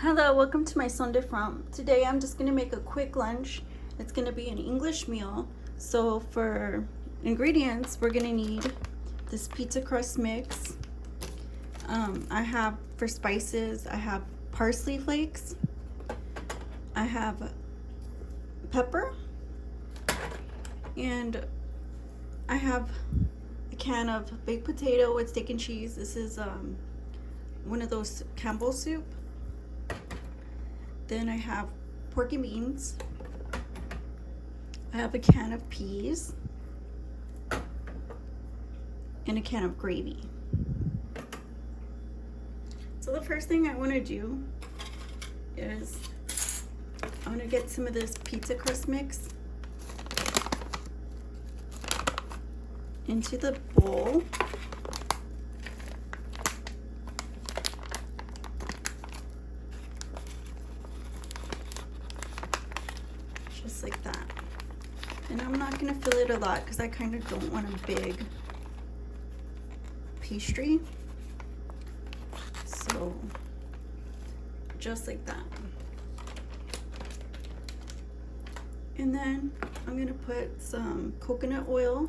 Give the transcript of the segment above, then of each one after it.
Hello, welcome to my Sunday From. Today I'm just going to make a quick lunch. It's going to be an English meal. So for ingredients, we're going to need this pizza crust mix. I have, for spices, I have parsley flakes. I have pepper. And I have a can of baked potato with steak and cheese. This is one of those Campbell soup. Then I have pork and beans. I have a can of peas and a can of gravy. So the first thing I want to do is I want to get some of this pizza crust mix into the bowl. Just like that. And I'm not going to fill it a lot because I kind of don't want a big pastry. So just like that. And then I'm going to put some coconut oil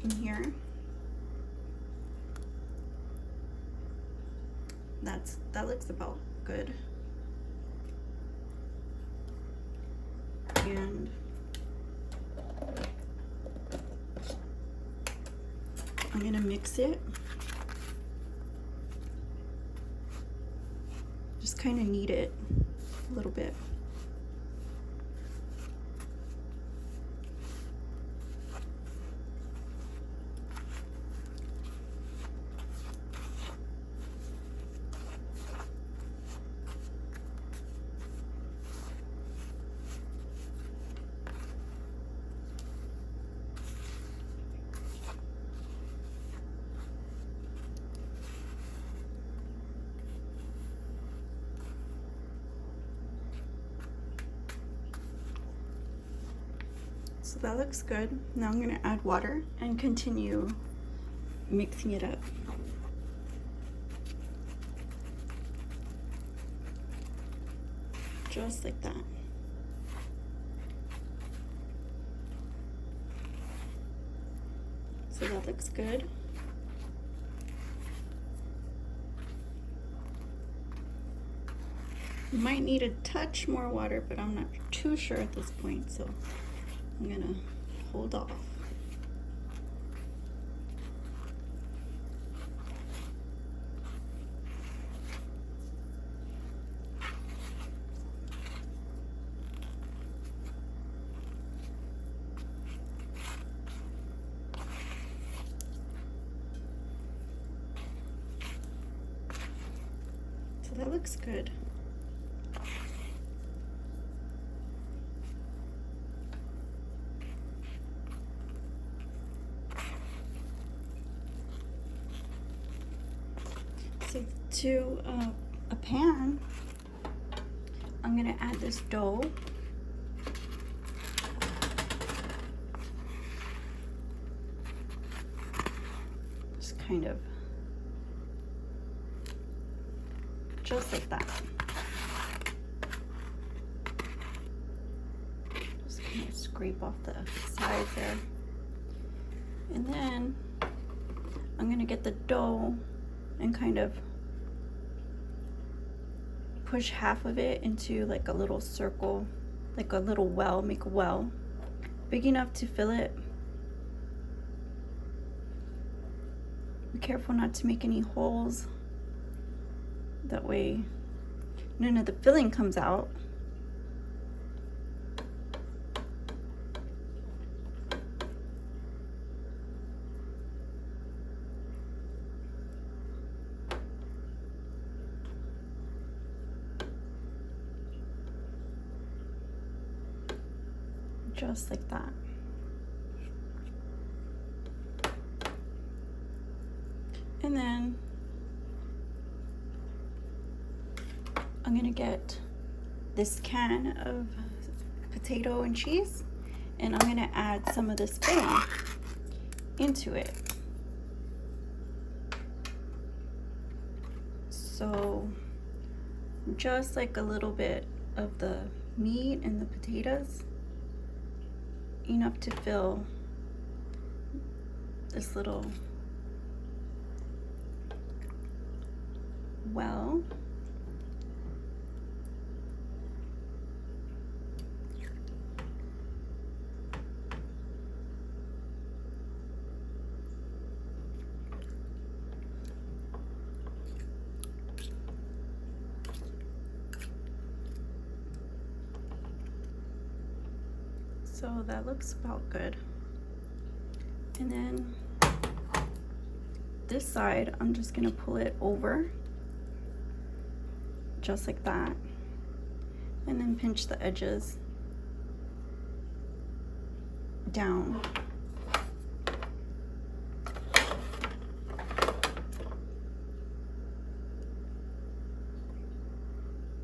in here. That looks about good. And I'm gonna mix it. Just kind of knead it a little bit. So that looks good. Now I'm going to add water and continue mixing it up. Just like that. So that looks good. You might need a touch more water, but I'm not too sure at this point, so I'm gonna hold off. So that looks good. So to a pan, I'm gonna add this dough. Just kind of, just like that. Just kind of scrape off the sides there. And then I'm gonna get the dough and kind of push half of it into like a little circle, like a little well, make a well, big enough to fill it. Be careful not to make any holes. That way none of the filling comes out. Just like that. And then I'm gonna get this can of potato and cheese, and I'm gonna add some of this filling into it. So just like a little bit of the meat and the potatoes, enough to fill this little well. So that looks about good. And then this side, I'm just gonna pull it over, just like that. And then pinch the edges down.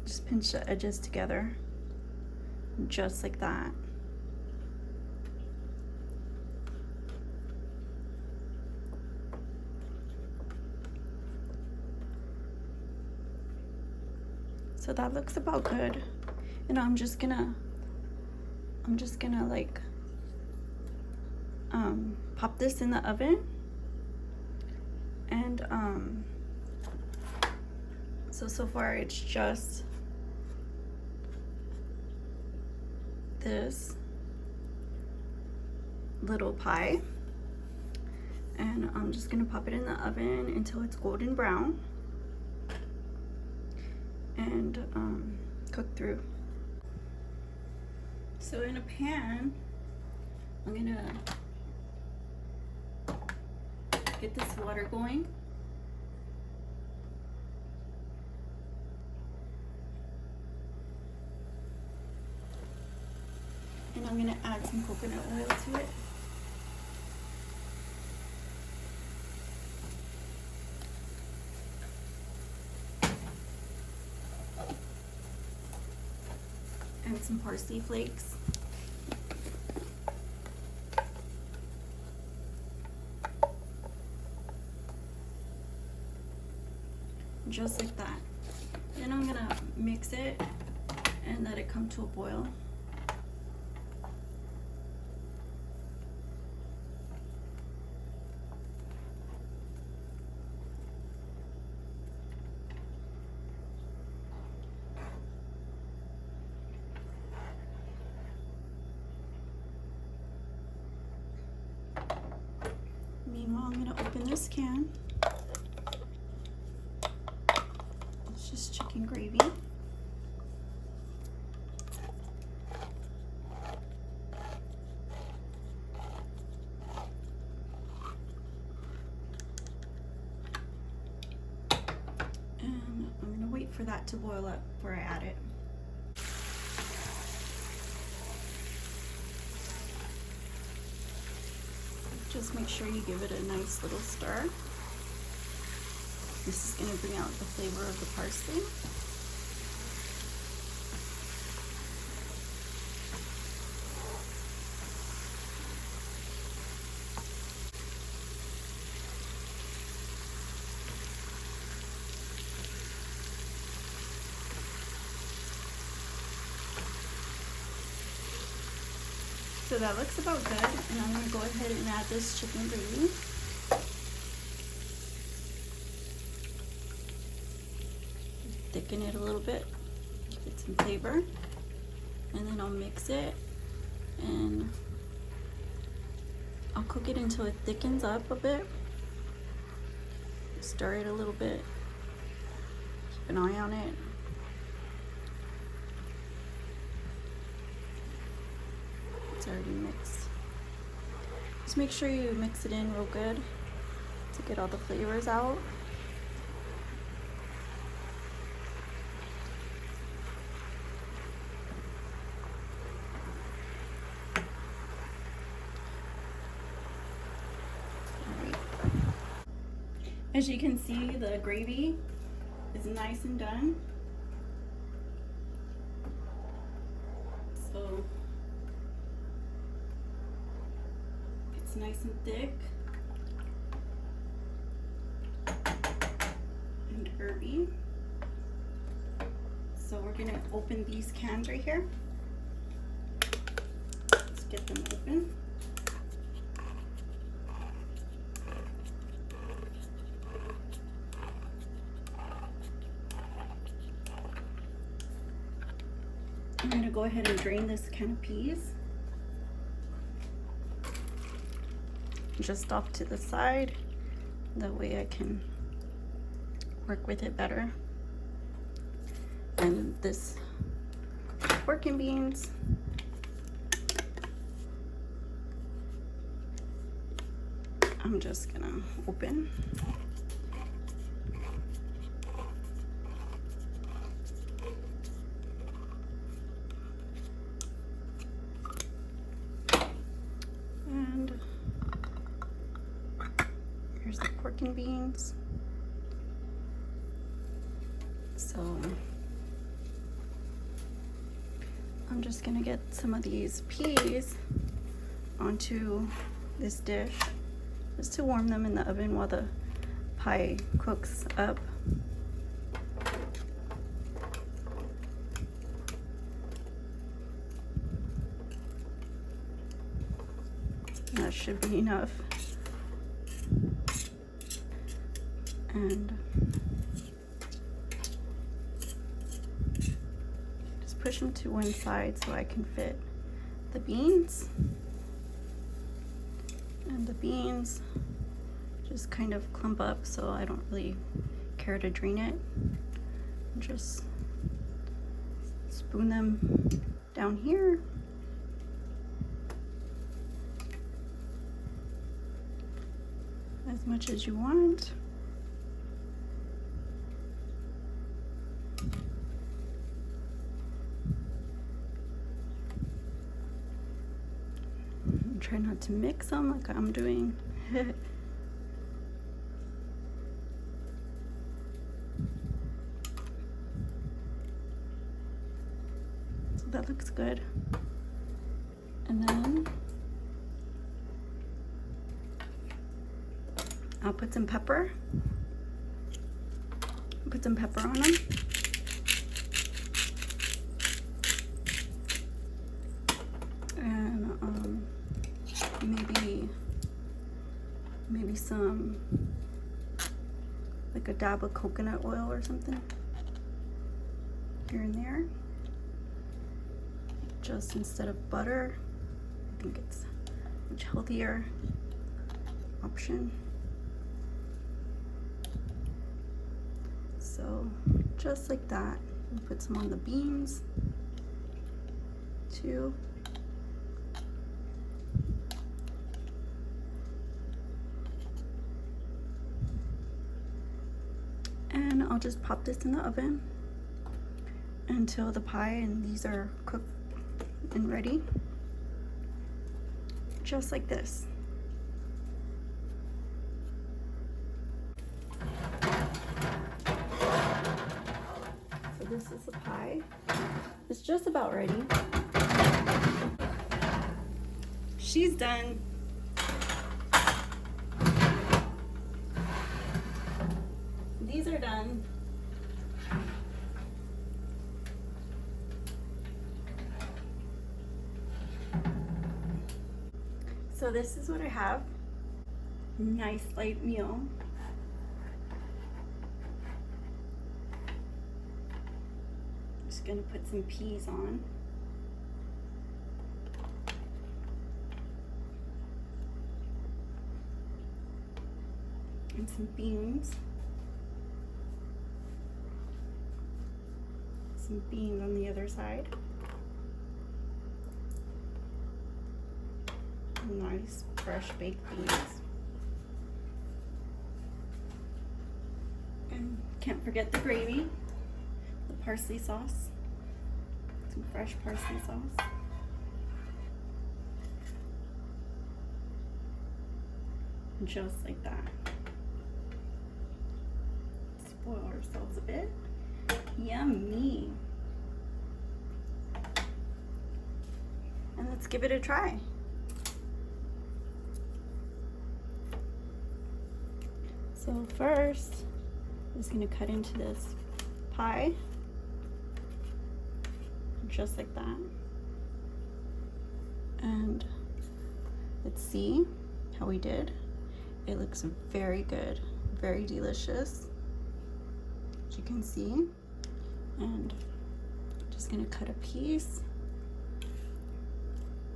Just pinch the edges together, just like that. So that looks about good. And I'm just gonna like pop this in the oven. And so far it's just this little pie, and I'm just gonna pop it in the oven until it's golden brown and cook through. So in a pan, I'm gonna get this water going. And I'm gonna add some coconut oil to it. And some parsley flakes. Just like that. Then I'm gonna mix it and let it come to a boil. Meanwhile, I'm gonna open this can. It's just chicken gravy. And I'm gonna wait for that to boil up before I add it. Just make sure you give it a nice little stir. This is going to bring out the flavor of the parsley. So that looks about good, and I'm going to go ahead and add this chicken gravy. Thicken it a little bit, get some flavor, and then I'll mix it, and I'll cook it until it thickens up a bit. Stir it a little bit, keep an eye on it. Already mixed. Just make sure you mix it in real good to get all the flavors out. All right. As you can see, the gravy is nice and done. So nice and thick and herby. So we're gonna open these cans right here. Let's get them open. I'm gonna go ahead and drain this can of peas. Just off to the side. That way I can work with it better. And this pork and beans. I'm just gonna open. And here's the pork and beans. So I'm just gonna get some of these peas onto this dish just to warm them in the oven while the pie cooks up. That should be enough. And just push them to one side so I can fit the beans. And the beans just kind of clump up, so I don't really care to drain it. Just spoon them down here. As much as you want. Try not to mix them like I'm doing. So that looks good. And then I'll put some pepper. Put some pepper on them. And maybe some, like a dab of coconut oil or something here and there. Just instead of butter. I think it's a much healthier option. So just like that, we'll put some on the beans too. And I'll just pop this in the oven until the pie and these are cooked and ready. Just like this. So this is the pie. It's just about ready. She's done. These are done. So this is what I have. Nice light meal. Just gonna put some peas on. And some beans. Some beans on the other side. Nice fresh baked beans. And can't forget the gravy, the parsley sauce, some fresh parsley sauce. Just like that. Spoil ourselves a bit. Yummy. And let's give it a try. So first, I'm just gonna cut into this pie. just like that. And let's see how we did. It looks very good, very delicious, as you can see. And I'm just gonna cut a piece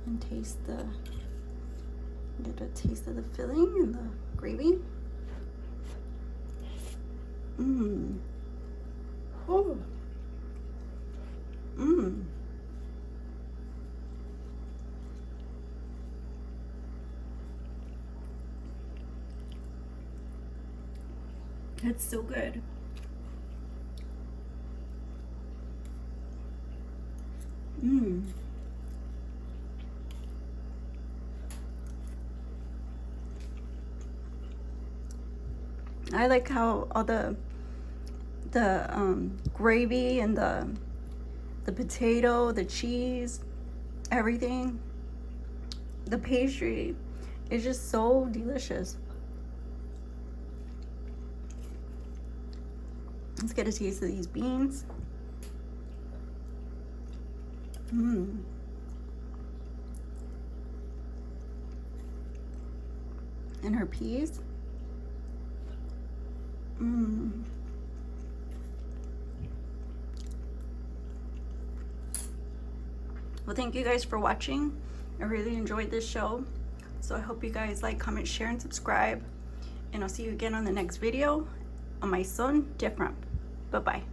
and taste the, get a taste of the filling and the gravy. Mmm. Oh. Mmm. That's so good. Mmm. I like how all the gravy and the potato, the cheese, everything, the pastry is just so delicious. Let's get a taste of these beans. Mmm. And her peas. Mmm. Well, thank you guys for watching. I really enjoyed this show. So I hope you guys like, comment, share, and subscribe. And I'll see you again on the next video on my son different. Bye-bye.